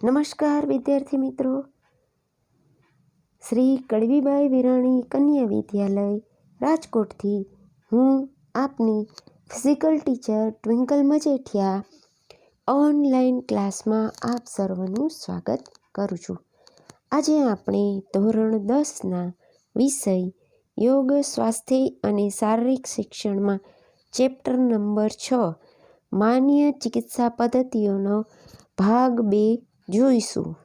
નમસ્કાર વિદ્યાર્થી મિત્રો, શ્રી કડવીબાઈ વિરાણી કન્યા વિદ્યાલય રાજકોટથી હું આપની physical teacher twinkle Majethia online ક્લાસમાં આપ સર્વનું સ્વાગત કરું છું. આજે આપણે ધોરણ 10ના વિષય યોગ, સ્વાસ્થ્ય અને શારીરિક શિક્ષણમાં ચેપ્ટર નંબર 6 માન્ય ચિકિત્સા પદ્ધતિઓનો ભાગ 2 જોઈશું.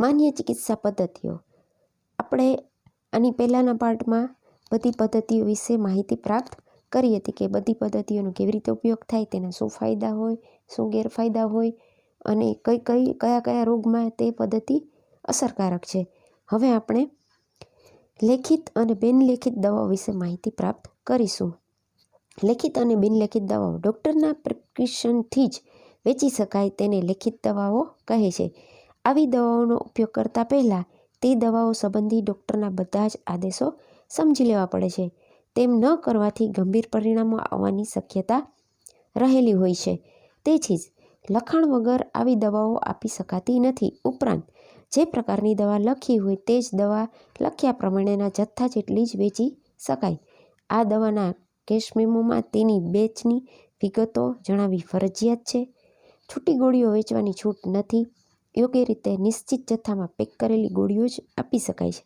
માન્ય ચિકિત્સા પદ્ધતિઓ. આપણે આની પહેલાંના પાર્ટમાં બધી પદ્ધતિઓ વિશે માહિતી પ્રાપ્ત કરી હતી કે બધી પદ્ધતિઓનો કેવી રીતે ઉપયોગ થાય, તેના શું ફાયદા હોય, શું ગેરફાયદા હોય અને કયા કયા રોગમાં તે પદ્ધતિ અસરકારક છે. હવે આપણે લેખિત અને બિનલેખિત દવાઓ વિશે માહિતી પ્રાપ્ત કરીશું. લેખિત અને બિનલેખિત દવાઓ ડૉક્ટરના પ્રિસ્ક્રિપ્શનથી જ વેચી શકાય તેને લેખિત દવાઓ કહે છે. આવી દવાઓનો ઉપયોગ કરતાં પહેલાં તે દવાઓ સંબંધી ડૉક્ટરના બધા જ આદેશો સમજી લેવા પડે છે. તેમ ન કરવાથી ગંભીર પરિણામો આવવાની શક્યતા રહેલી હોય છે. તેથી જ લખાણ વગર આવી દવાઓ આપી શકાતી નથી. ઉપરાંત જે પ્રકારની દવા લખી હોય તે જ દવા લખ્યા પ્રમાણેના જથ્થા જેટલી જ વેચી શકાય. આ દવાના કેસ મેમોમાં તેની બેચની વિગતો જણાવવી ફરજિયાત છે. છૂટી ગોળીઓ વેચવાની છૂટ નથી. યોગ્ય રીતે નિશ્ચિત જથ્થામાં પેક કરેલી ગોળીઓ જ આપી શકાય છે.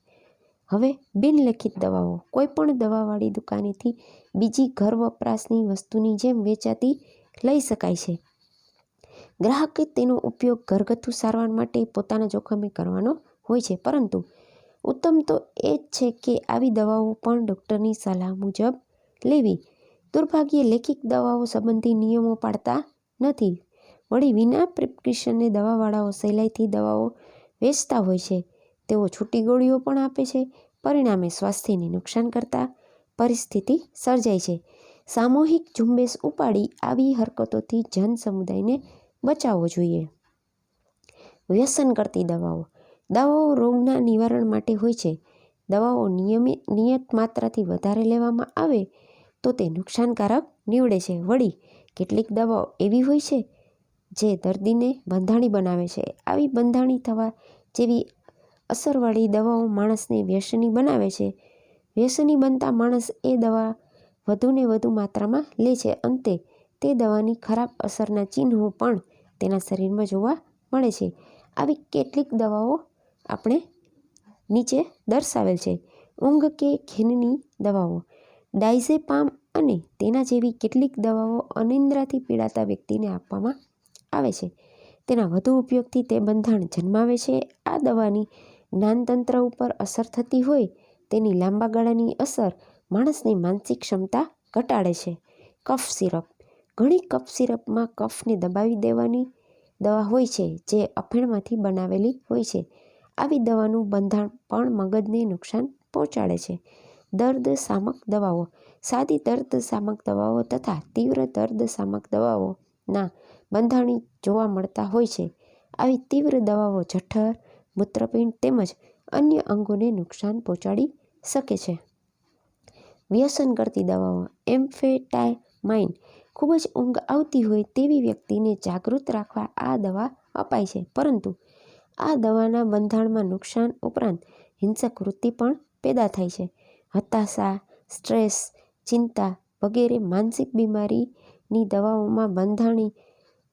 હવે બિનલેખિત દવાઓ કોઈપણ દવાવાળી દુકાનેથી બીજી ઘર વપરાશની વસ્તુની જેમ વેચાતી લઈ શકાય છે. ગ્રાહકે તેનો ઉપયોગ ઘરગથ્થુ સારવાર માટે પોતાના જોખમે કરવાનો હોય છે, પરંતુ ઉત્તમ તો એ જ છે કે આવી દવાઓ પણ ડૉક્ટરની સલાહ મુજબ લેવી. દુર્ભાગ્યે લેખિત દવાઓ સંબંધી નિયમો પાળતા નથી. વળી વિના પ્રિસ્ક્રિપ્શને દવાવાળાઓ સહેલાઈથી દવાઓ વેચતા હોય છે. તેઓ છૂટી ગોળીઓ પણ આપે છે. પરિણામે સ્વાસ્થ્યને નુકસાન કરતા પરિસ્થિતિ સર્જાય છે. સામૂહિક ઝુંબેશ ઉપાડી આવી હરકતોથી જન સમુદાયને બચાવવો જોઈએ. વ્યસન કરતી દવાઓ. દવાઓ રોગના નિવારણ માટે હોય છે. દવાઓ નિયત માત્રાથી વધારે લેવામાં આવે તો તે નુકસાનકારક નીવડે છે. વળી કેટલીક દવાઓ એવી હોય છે જે દર્દીને બંધાણી બનાવે છે. આવી બંધાણી થવા જેવી અસરવાળી દવાઓ માણસને વ્યસની બનાવે છે. વ્યસની બનતા માણસ એ દવા વધુને વધુ માત્રામાં લે છે. અંતે તે દવાની ખરાબ અસરના ચિહ્નો પણ તેના શરીરમાં જોવા મળે છે. આવી કેટલીક દવાઓ આપણે નીચે દર્શાવેલ છે. ઊંઘ કે ઘેનની દવાઓ. ડાયઝેપામ અને તેના જેવી કેટલીક દવાઓ અનિદ્રાથી પીડાતા વ્યક્તિને આપવામાં આવે છે. તેના વધુ ઉપયોગથી તે બંધાણ જન્માવે છે. આ દવાની જ્ઞાનતંત્ર ઉપર અસર થતી હોય તેની લાંબા ગાળાની અસર માણસની માનસિક ક્ષમતા ઘટાડે છે. Cough syrup. ઘણી કફ સિરપમાં કફને દબાવી દેવાની દવા હોય છે જે અફીણમાંથી બનાવેલી હોય છે. આવી દવાનું બંધાણ પણ મગજને નુકસાન પહોંચાડે છે. દર્દ શામક દવાઓ. સાદી દર્દ શામક દવાઓ તથા તીવ્ર દર્દ શામક દવાઓના બંધાણી જોવા મળતા હોય છે. આવી તીવ્ર દવાઓ જઠર, મૂત્રપિંડ તેમજ અન્ય અંગોને નુકસાન પહોંચાડી શકે છે. વ્યસન કરતી દવાઓ. એમ્ફેટામાઇન. ખૂબ જ ઊંઘ આવતી હોય તેવી વ્યક્તિને જાગૃત રાખવા આ દવા અપાય છે, પરંતુ આ દવાના બંધાણમાં નુકસાન ઉપરાંત હિંસક વૃત્તિ પણ પેદા થાય છે. હતાશા, સ્ટ્રેસ, ચિંતા વગેરે માનસિક બીમારીની દવાઓમાં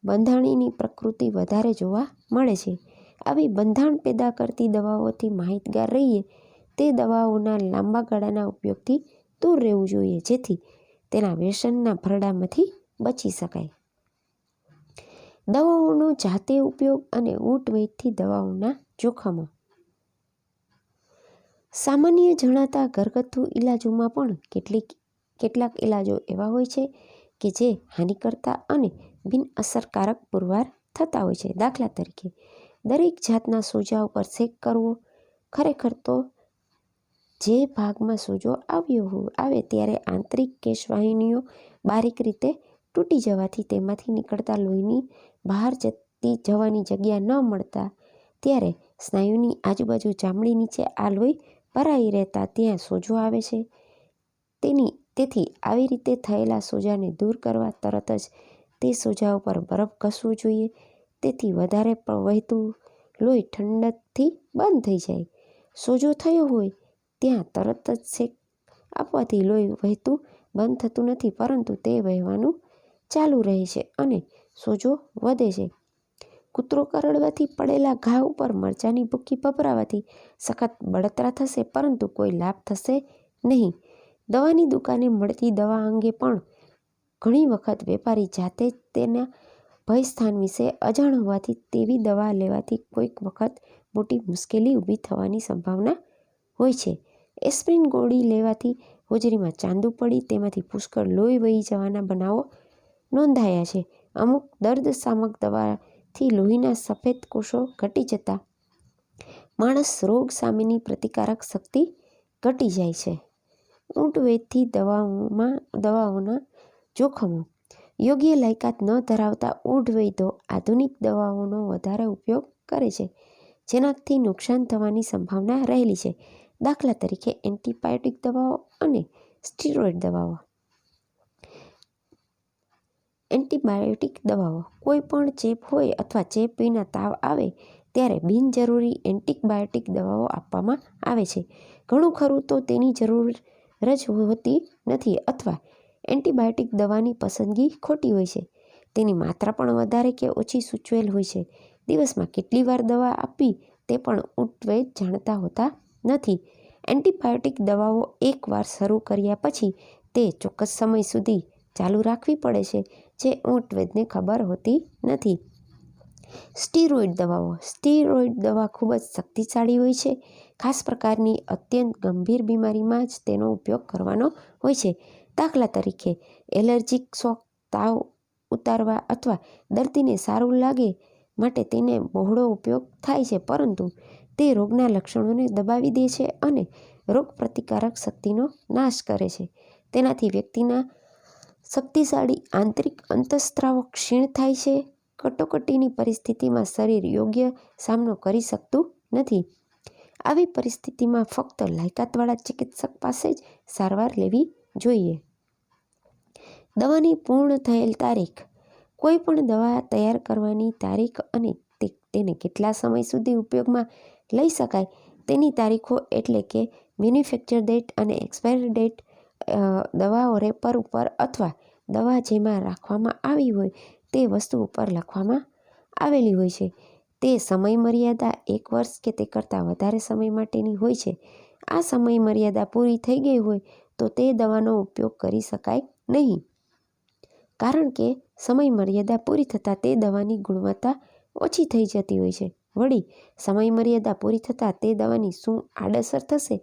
બંધાણીની પ્રકૃતિ વધારે જોવા મળે છે. આવી બંધાણ પેદા કરતી દવાઓથી માહિતગાર રહીએ. તે દવાઓના લાંબા ગાળાના ઉપયોગથી દૂર રહેવું જોઈએ, જેથી તેના વ્યસનના ભરડામાંથી બચી શકાય. દવાઓનો જાતે ઉપયોગ અને ઊંટ-વેઠથી દવાઓના જોખમો. સામાન્ય જણાતા ઘરગથ્થુ ઇલાજોમાં પણ કેટલાક ઇલાજો એવા હોય છે કે જે હાનિકર્તા અને બિનઅસરકારક પુરવાર થતા હોય છે. દાખલા તરીકે, દરેક જાતના સોજા ઉપર શેક કરવો. ખરેખર તો જે ભાગમાં સોજો આવે ત્યારે આંતરિક કેશવાહિનીઓ બારીક રીતે તૂટી જવાથી તેમાંથી નીકળતા લોહીની બહાર જવાની જગ્યા ન મળતા ત્યારે સ્નાયુની આજુબાજુ ચામડી નીચે આ લોહી ભરાઈ રહેતા ત્યાં સોજો આવે છે. તેથી આવી રીતે થયેલા સોજાને દૂર કરવા તરત જ તે સોજા ઉપર બરફ ઘસવો જોઈએ. તેથી વધારે વહેતું લોહી ઠંડકથી બંધ થઈ જાય. સોજો થયો હોય ત્યાં તરત જ શેક આપવાથી લોહી વહેતું બંધ થતું નથી, પરંતુ તે વહેવાનું ચાલુ રહે છે અને સોજો વધે છે. કૂતરો કરડવાથી પડેલા ઘા ઉપર મરચાંની ભૂકી ભભરાવાથી સખત બળતરા થશે, પરંતુ કોઈ લાભ થશે નહીં. દવાની દુકાને મળતી દવા અંગે પણ ઘણી વખત વેપારી જાતે જ તેના ભયસ્થાન વિશે અજાણ હોવાથી તેવી દવા લેવાથી કોઈક વખત મોટી મુશ્કેલી ઊભી થવાની સંભાવના હોય છે. એસ્પિરિન ગોળી લેવાથી હોજરીમાં ચાંદુ પડી તેમાંથી પુષ્કળ લોહી વહી જવાના બનાવો નોંધાયા છે. અમુક દર્દશામક દવાથી લોહીના સફેદ કોષો ઘટી જતા માણસ રોગ સામેની પ્રતિકારક શક્તિ ઘટી જાય છે. ઊંટ વૈદ્યથી દવાઓના જોખમો. યોગ્ય લાયકાત ન ધરાવતા ઊંટ વૈદ્યો આધુનિક દવાઓનો વધારે ઉપયોગ કરે છે, જેનાથી નુકસાન થવાની સંભાવના રહેલી છે. દાખલા તરીકે એન્ટિબાયોટિક દવાઓ અને સ્ટીરોઇડ દવાઓ. એન્ટિબાયોટિક દવાઓ. કોઈ પણ ચેપ હોય અથવા ચેપ વિના તાવ આવે ત્યારે બિનજરૂરી એન્ટિબાયોટિક દવાઓ આપવામાં આવે છે. ઘણું ખરું તો તેની જરૂર જ હોતી નથી અથવા એન્ટિબાયોટિક દવાની પસંદગી ખોટી હોય છે. તેની માત્રા પણ વધારે કે ઓછી સૂચવેલ હોય છે. દિવસમાં કેટલી વાર દવા આપવી તે પણ ઊંટ વૈદ્ય જાણતા હોતા નથી. એન્ટિબાયોટિક દવાઓ એકવાર શરૂ કર્યા પછી તે ચોક્કસ સમય સુધી ચાલુ રાખવી પડે છે, જે ઊંટ વૈદ્યને ખબર હોતી નથી. સ્ટીરોઇડ દવાઓ. સ્ટીરોઇડ દવા ખૂબ જ શક્તિશાળી હોય છે. ખાસ પ્રકારની અત્યંત ગંભીર બીમારીમાં જ તેનો ઉપયોગ કરવાનો હોય છે. દાખલા તરીકે એલર્જીક શોક, તાવ ઉતારવા અથવા દર્દીને સારું લાગે માટે તેનો બહોળો ઉપયોગ થાય છે, પરંતુ તે રોગના લક્ષણોને દબાવી દે છે અને રોગપ્રતિકારક શક્તિનો નાશ કરે છે. તેનાથી વ્યક્તિના શક્તિશાળી આંતરિક અંતઃસ્ત્રાવો ક્ષીણ થાય છે. કટોકટીની પરિસ્થિતિમાં શરીર યોગ્ય સામનો કરી શકતું નથી. આવી પરિસ્થિતિમાં ફક્ત લાયકાતવાળા ચિકિત્સક પાસે જ સારવાર લેવી જોઈએ. દવાની પૂર્ણ થયેલ તારીખ. કોઈ પણ દવા તૈયાર કરવાની તારીખ અને તેને કેટલા સમય સુધી ઉપયોગમાં લઈ શકાય તેની તારીખો એટલે કે મેન્યુફેક્ચર ડેટ અને એક્સપાયરી ડેટ દવાઓ રેપર ઉપર અથવા દવા જેમાં રાખવામાં આવી હોય તે વસ્તુ ઉપર લખવામાં આવેલી હોય છે. તે સમય મર્યાદા 1 વર્ષ કે તે કરતાં વધારે સમય માટેની હોય છે. આ સમય મર્યાદા પૂરી થઈ ગઈ હોય તો તે દવાનો ઉપયોગ કરી શકાય નહીં, કારણ કે સમય મર્યાદા પૂરી થતાં તે દવાની ગુણવત્તા ઓછી થઈ જતી હોય છે. વળી સમય મર્યાદા પૂરી થતાં તે દવાની શું આડઅસર થશે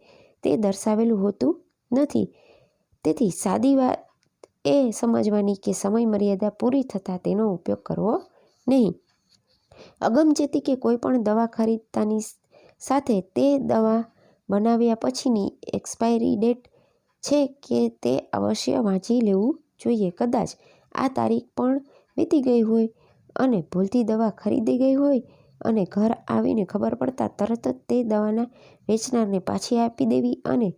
તે દર્શાવેલું હોતું નથી. તેથી સાદી વાત એ સમજવાની કે સમય મર્યાદા પૂરી થતાં તેનો ઉપયોગ કરવો નહીં. અગમચેતી કે કોઈ પણ દવા ખરીદતાની સાથે તે દવા બનાવ્યા પછીની એક્સપાયરી ડેટ છે કે તે અવશ્ય વાંચી લેવું જોઈએ. કદાચ આ તારીખ પણ વીતી ગઈ હોય અને ભૂલથી દવા ખરીદી ગઈ હોય અને ઘર આવીને ખબર પડતાં તરત જ તે દવાના વેચનારને પાછી આપી દેવી અને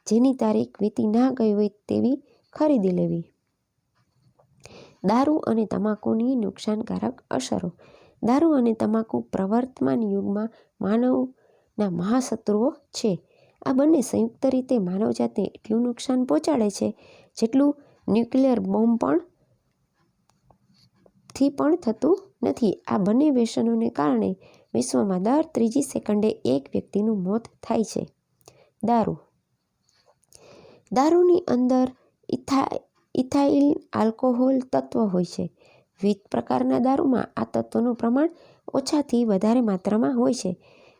જેની તારીખ વીતી ના ગઈ હોય તેવી ખરીદી લેવી. દારૂ અને તમાકુની નુકસાનકારક અસરો. દારૂ અને તમાકુ પ્રવર્તમાન યુગમાં માનવના મહાશત્રુઓ છે. આ બંને સંયુક્ત રીતે માનવજાતને એટલું નુકસાન પહોંચાડે છે જેટલું ન્યુક્લિયર બોમ્બ થી પણ થતું નથી. આ બંને વ્યસનોને કારણે વિશ્વમાં દર 3જી સેકન્ડે એક વ્યક્તિનું મોત થાય છે. દારૂ. દારૂની અંદર ઇથાઇલ આલ્કોહોલ તત્વ હોય છે. વિવિધ પ્રકારના દારૂમાં આ તત્વનું પ્રમાણ ઓછાથી વધારે માત્રામાં હોય છે.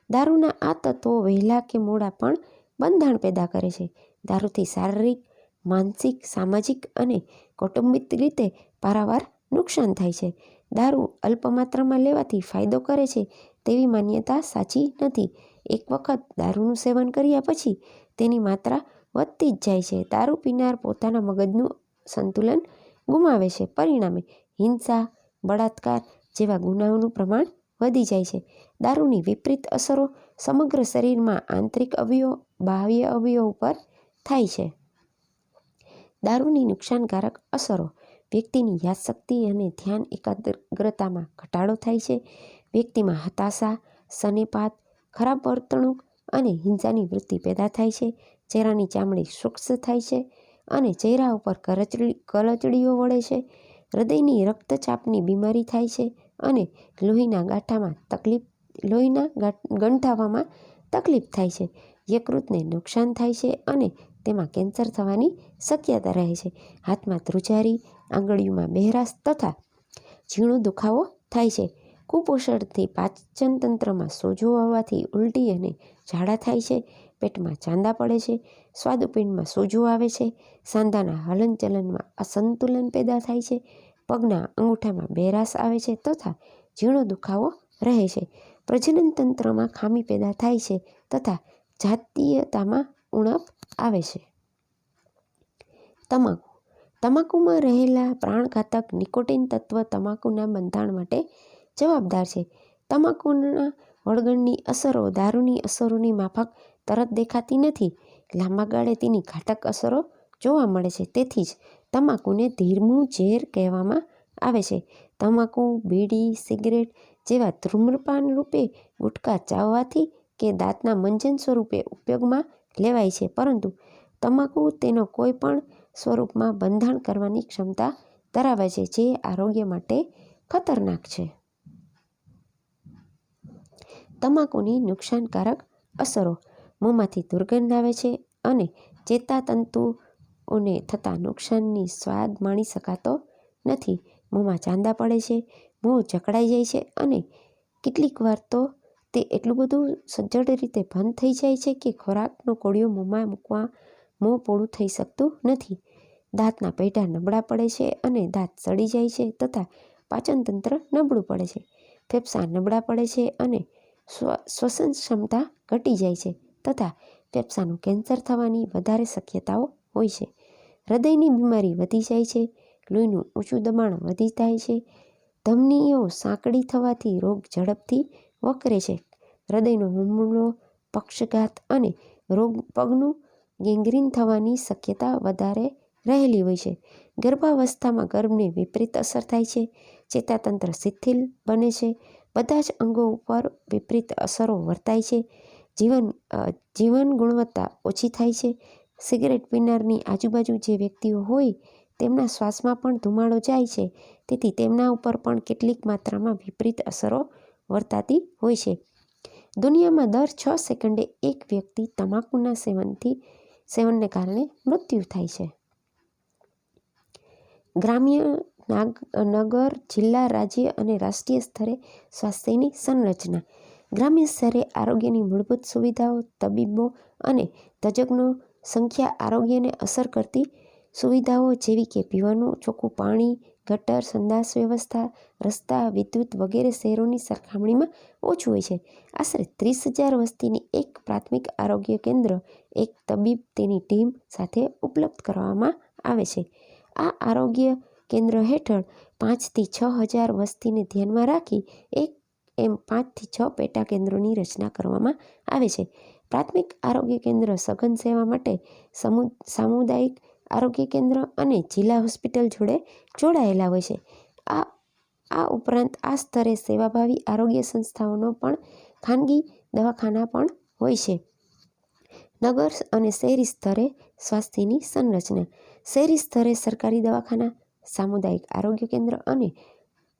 દારૂના આ તત્વો વહેલા કે મોડા પણ બંધાણ પેદા કરે છે. દારૂથી શારીરિક, માનસિક, સામાજિક અને કૌટુંબિક રીતે પારાવાર નુકસાન થાય છે. દારૂ અલ્પ માત્રામાં લેવાથી ફાયદો કરે છે તેવી માન્યતા સાચી નથી. એક વખત દારૂનું સેવન કર્યા પછી તેની માત્રા વધતી જ જાય છે. દારૂ પીનાર પોતાના મગજનું સંતુલન ગુમાવે છે. પરિણામે હિંસા, બળાત્કાર જેવા ગુનાઓનું પ્રમાણ વધી જાય છે. દારૂની વિપરીત અસરો સમગ્ર શરીરમાં આંતરિક અવયવો, બાહ્ય અવયવો ઉપર થાય છે. દારૂની નુકસાનકારક અસરો. વ્યક્તિની યાદશક્તિ અને ધ્યાન એકાગ્રતામાં ઘટાડો થાય છે. વ્યક્તિમાં હતાશા, સનેપાત, ખરાબ વર્તણૂક અને હિંસાની વૃત્તિ પેદા થાય છે. ચહેરાની ચામડી શુષ્ક થાય છે અને ચહેરા ઉપર કરચલીઓ વળે છે. હૃદયની રક્તચાપની બીમારી થાય છે અને લોહીના ગંઠાવામાં તકલીફ થાય છે. યકૃતને નુકસાન થાય છે અને તેમાં કેન્સર થવાની શક્યતા રહે છે. હાથમાં ધ્રુજારી, આંગળીઓમાં બહેરાશ તથા ઝીણો દુખાવો થાય છે. કુપોષણથી પાચન તંત્રમાં સોજો આવવાથી ઉલટી અને ઝાડા થાય છે. પેટમાં ચાંદા પડે છે. સ્વાદુપિંડમાં સોજો આવે છે. સાંધાના હલનચલનમાં અસંતુલન પેદા થાય છે. પગના અંગૂઠામાં બહેરાશ આવે છે તથા ઝીણો દુખાવો રહે છે. પ્રજનન તંત્રમાં ખામી પેદા થાય છે તથા જાતીયતામાં ઉણપ આવે છે. તમાકુ. તમાકુમાં રહેલા પ્રાણઘાતક નિકોટીન તત્વ તમાકુના બંધારણ માટે જવાબદાર છે. તમાકુના વળગણની અસરો દારૂની અસરોની માફક તરત દેખાતી નથી. લાંબા ગાળે તેની ઘાતક અસરો જોવા મળે છે. તેથી જ તમાકુને ધીરમું ઝેર કહેવામાં આવે છે. તમાકુ, બીડી, સિગરેટ જેવા ધૂમ્રપાન રૂપે ગુટખા ચાવવાથી કે દાંતના મંજન સ્વરૂપે ઉપયોગમાં લેવાય છે, પરંતુ તમાકુ તેનો કોઈ પણ સ્વરૂપમાં બંધાણ કરવાની ક્ષમતા ધરાવે છે, જે આરોગ્ય માટે ખતરનાક છે. તમાકુની નુકસાનકારક અસરો. મોંમાંથી દુર્ગંધ આવે છે અને ચેતાતંતુઓને થતા નુકસાનની સ્વાદ માણી શકાતો નથી. મોંમાં ચાંદા પડે છે. મોં જકડાઈ જાય છે અને કેટલીક વાર તો તે એટલું બધું સજ્જડ રીતે બંધ થઈ જાય છે કે ખોરાકનો કોળિયો મોંમાં મૂકવા મોં પોળું થઈ શકતું નથી. દાંતના પૈડા નબળા પડે છે અને દાંત સડી જાય છે તથા પાચનતંત્ર નબળું પડે છે. ફેફસાં નબળા પડે છે અને શ્વસન ક્ષમતા ઘટી જાય છે તથા ફેફસાનું કેન્સર થવાની વધારે શક્યતાઓ હોય છે. હૃદયની બીમારી વધી જાય છે. લોહીનું ઊંચું દબાણ વધી જાય છે. ધમનીઓ સાંકડી થવાથી રોગ ઝડપથી વકરે છે. હૃદયનો હુમલો, પક્ષઘાત અને પગનું ગેંગ્રીન થવાની શક્યતા વધારે રહેલી હોય છે. ગર્ભાવસ્થામાં ગર્ભને વિપરીત અસર થાય છે. ચેતાતંત્ર શિથિલ બને છે. બધા જ અંગો ઉપર વિપરીત અસરો વર્તાય છે. જીવન ગુણવત્તા ઓછી થાય છે. સિગરેટ પીનારની આજુબાજુ જે વ્યક્તિઓ હોય તેમના શ્વાસમાં પણ ધુમાડો જાય છે, તેથી તેમના ઉપર પણ કેટલીક માત્રામાં વિપરીત અસરો વર્તાતી હોય છે. દુનિયામાં દર 6 સેકન્ડે એક વ્યક્તિ તમાકુના સેવનને કારણે મૃત્યુ થાય છે. ગ્રામ્ય, નગર, જિલ્લા, રાજ્ય અને રાષ્ટ્રીય સ્તરે સ્વાસ્થ્યની સંરચના. ગ્રામ્ય સ્તરે આરોગ્યની મૂળભૂત સુવિધાઓ, તબીબો અને તજજ્ઞો સંખ્યા. આરોગ્યને અસર કરતી સુવિધાઓ જેવી કે પીવાનું ચોખ્ખું પાણી, ગટર, સંડાસ વ્યવસ્થા, રસ્તા, વિદ્યુત વગેરે શહેરોની સરખામણીમાં ઓછું હોય છે. આશરે 30,000 વસ્તીની એક પ્રાથમિક આરોગ્ય કેન્દ્ર એક તબીબ તેની ટીમ સાથે ઉપલબ્ધ કરવામાં આવે છે. આ આરોગ્ય કેન્દ્ર હેઠળ 5 થી 6,000 વસ્તીને ધ્યાનમાં રાખી એમ 5 થી 6 પેટા કેન્દ્રોની રચના કરવામાં આવે છે. પ્રાથમિક આરોગ્ય કેન્દ્ર સઘન સેવા માટે સામુદાયિક આરોગ્ય કેન્દ્ર અને જિલ્લા હોસ્પિટલ જોડે જોડાયેલા હોય છે. આ ઉપરાંત આ સ્તરે સેવાભાવી આરોગ્ય સંસ્થાઓનો પણ ખાનગી દવાખાના પણ હોય છે. નગર અને શહેરી સ્તરે સ્વાસ્થ્યની સંરચના. શહેરી સ્તરે સરકારી દવાખાના, સામુદાયિક આરોગ્ય કેન્દ્ર અને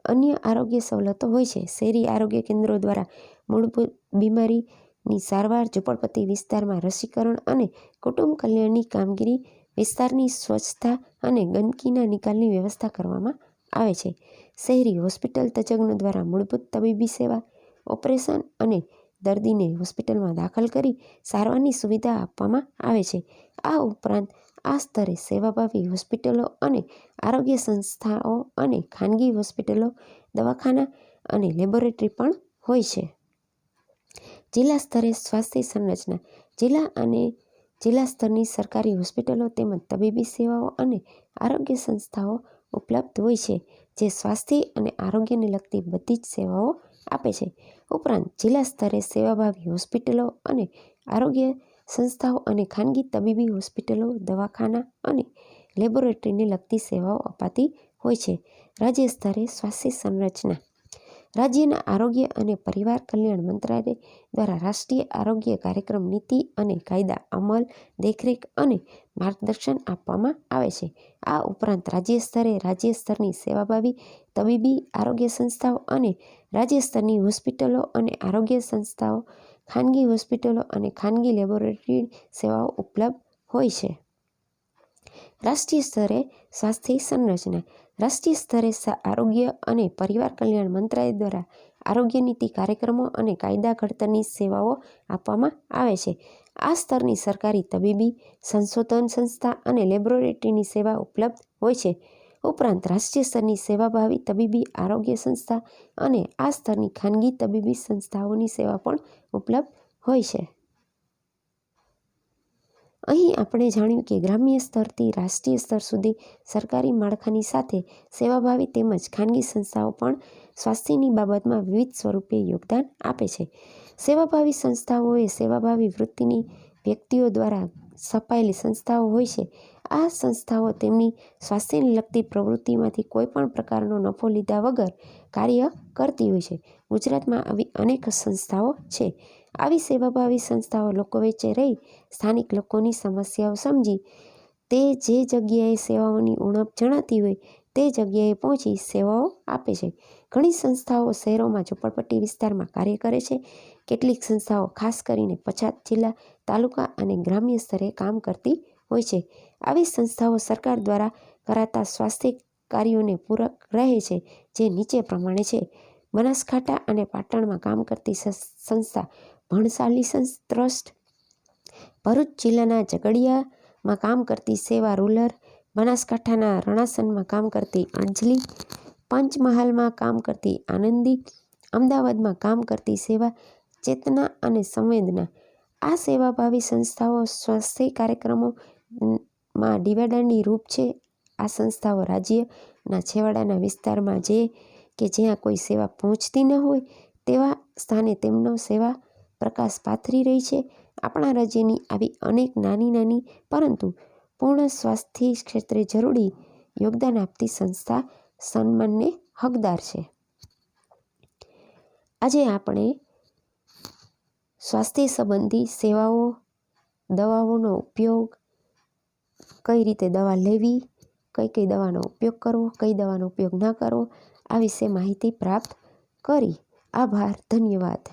અન્ય આરોગ્ય સવલતો હોય છે. શહેરી આરોગ્ય કેન્દ્રો દ્વારા મૂળભૂત બીમારીની સારવાર, ઝૂંપડપટ્ટી વિસ્તારમાં રસીકરણ અને કુટુંબ કલ્યાણની કામગીરી, વિસ્તારની સ્વચ્છતા અને ગંદકીના નિકાલની વ્યવસ્થા કરવામાં આવે છે. શહેરી હોસ્પિટલ તજજ્ઞો દ્વારા મૂળભૂત તબીબી સેવા, ઓપરેશન અને દર્દીને હોસ્પિટલમાં દાખલ કરી સારવારની સુવિધા આપવામાં આવે છે. આ ઉપરાંત આ સ્તરે સેવાભાવી હોસ્પિટલો અને આરોગ્ય સંસ્થાઓ અને ખાનગી હોસ્પિટલો, દવાખાના અને લેબોરેટરી પણ હોય છે. જિલ્લા સ્તરે સ્વાસ્થ્ય સંરચના. જિલ્લા સ્તરની સરકારી હોસ્પિટલો તેમજ તબીબી સેવાઓ અને આરોગ્ય સંસ્થાઓ ઉપલબ્ધ હોય છે, જે સ્વાસ્થ્ય અને આરોગ્યને લગતી બધી જ સેવાઓ આપે છે. ઉપરાંત જિલ્લા સ્તરે સેવાભાવી હોસ્પિટલો અને આરોગ્ય સંસ્થાઓ અને ખાનગી તબીબી હોસ્પિટલો, દવાખાના અને લેબોરેટરીને લગતી સેવાઓ અપાતી હોય છે. રાજ્ય સ્તરે સ્વાસ્થ્ય સંરચના. રાજ્યના આરોગ્ય અને પરિવાર કલ્યાણ મંત્રાલય દ્વારા રાષ્ટ્રીય આરોગ્ય કાર્યક્રમ, નીતિ અને કાયદા અમલ, દેખરેખ અને માર્ગદર્શન આપવામાં આવે છે. આ ઉપરાંત રાજ્ય સ્તરે રાજ્ય સ્તરની સેવાભાવી તબીબી આરોગ્ય સંસ્થાઓ અને રાજ્ય સ્તરની હોસ્પિટલો અને આરોગ્ય સંસ્થાઓ, ખાનગી હોસ્પિટલો અને ખાનગી લેબોરેટરી સેવાઓ ઉપલબ્ધ હોય છે. રાષ્ટ્રીય સ્તરે સ્વાસ્થ્ય સંરચના. રાષ્ટ્રીય સ્તરે આરોગ્ય અને પરિવાર કલ્યાણ મંત્રાલય દ્વારા આરોગ્ય નીતિ, કાર્યક્રમો અને કાયદા ઘડતરની સેવાઓ આપવામાં આવે છે. આ સ્તરની સરકારી તબીબી સંશોધન સંસ્થા અને લેબોરેટરીની સેવા ઉપલબ્ધ હોય છે. ઉપરાંત રાષ્ટ્રીય સ્તરની સેવાભાવી તબીબી આરોગ્ય સંસ્થા અને આ સ્તરની ખાનગી તબીબી સંસ્થાઓની સેવા પણ ઉપલબ્ધ હોય છે. અહીં આપણે જાણ્યું કે ગ્રામ્ય સ્તરથી રાષ્ટ્રીય સ્તર સુધી સરકારી માળખાની સાથે સેવાભાવી તેમજ ખાનગી સંસ્થાઓ પણ સ્વાસ્થ્યની બાબતમાં વિવિધ સ્વરૂપે યોગદાન આપે છે. સેવાભાવી સંસ્થાઓ એ સેવાભાવી વૃત્તિની વ્યક્તિઓ દ્વારા સ્થપાયેલી સંસ્થાઓ હોય છે. આ સંસ્થાઓ તેમની સ્વાસ્થ્યને લગતી પ્રવૃત્તિમાંથી કોઈપણ પ્રકારનો નફો લીધા વગર કાર્ય કરતી હોય છે. ગુજરાતમાં આવી અનેક સંસ્થાઓ છે. આવી સેવાભાવી સંસ્થાઓ લોકો વચ્ચે રહી સ્થાનિક લોકોની સમસ્યાઓ સમજી તે જે જગ્યાએ સેવાઓની ઉણપ જણાતી હોય તે જગ્યાએ પહોંચી સેવાઓ આપે છે. ઘણી સંસ્થાઓ શહેરોમાં ઝૂંપડપટ્ટી વિસ્તારમાં કાર્ય કરે છે. કેટલીક સંસ્થાઓ ખાસ કરીને પછાત જિલ્લા, તાલુકા અને ગ્રામ્ય સ્તરે કામ કરતી હોય છે. આવી સંસ્થાઓ સરકાર દ્વારા કરાતા સ્વાસ્થ્ય કાર્યોને પૂરક રહે છે, જે નીચે પ્રમાણે છે. બનાસકાંઠા અને પાટણમાં કામ કરતી સંસ્થા ભણસાલી ટ્રસ્ટ, ભરૂચ જિલ્લાના ઝઘડિયામાં કામ કરતી સેવા રૂરલ, બનાસકાંઠાના રણાસનમાં કામ કરતી અંજલિ, પંચમહાલમાં કામ કરતી આનંદી, અમદાવાદમાં કામ કરતી સેવા ચેતના અને સંવેદના. આ સેવાભાવી સંસ્થાઓ સ્વાસ્થ્ય કાર્યક્રમોમાં દીવાદાંડી રૂપ છે. આ સંસ્થાઓ રાજ્યના છેવાડાના વિસ્તારમાં કે જ્યાં કોઈ સેવા પહોંચતી ન હોય તેવા સ્થાને તેમનો સેવા પ્રકાશ પાથરી રહી છે. આપણા રાજ્યની આવી અનેક નાની પરંતુ પૂર્ણ સ્વાસ્થ્ય ક્ષેત્રે જરૂરી યોગદાન આપતી સંસ્થા સન્માનને હકદાર છે. આજે આપણે સ્વાસ્થ્ય સંબંધી સેવાઓ, દવાઓનો ઉપયોગ, કઈ રીતે દવા લેવી, કઈ દવાનો ઉપયોગ કરવો, કઈ દવાનો ઉપયોગ ન કરવો, આ વિશે માહિતી પ્રાપ્ત કરી. આભાર, ધન્યવાદ.